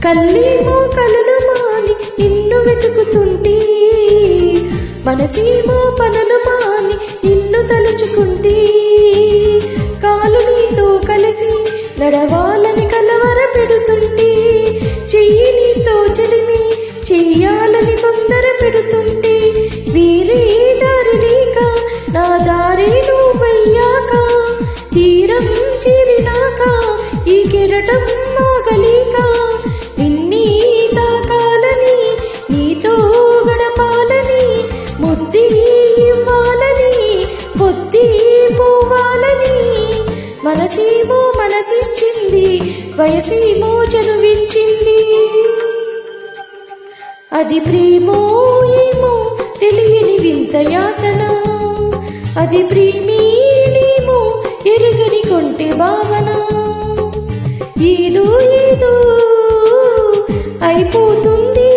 కల్లేమో కలలు మాని నిన్ను వెతుకుతుంటే, మనసేమో పనులు మాని నిన్ను తలుచుకుంటే, కాలు నీతో కలిసి నడవాలని కలవర పెడుతుంటే, చెయ్యి నీతో చెలిమి చెయ్యాలని తొందర పెడుతుంటే, వేరే దారి లేక నా దారి నువ్వయ్యాక, తీరం చేరినాక ఈ కెరటం ఆగలేక, నిన్నీ తాకాలని నీతో గడపాలని, ముద్ది ఇవ్వాలని పొద్ది పోవాలని, మనసేమో మనసిచ్చింది వయసేమో చనువిచ్చింది. అది ప్రేమో ఏమో తెలియని వింత యాతన, అది ప్రేమేమో ఎరుగని కొంటె భావన, ఏదో ఏదో అయిపోతుంది.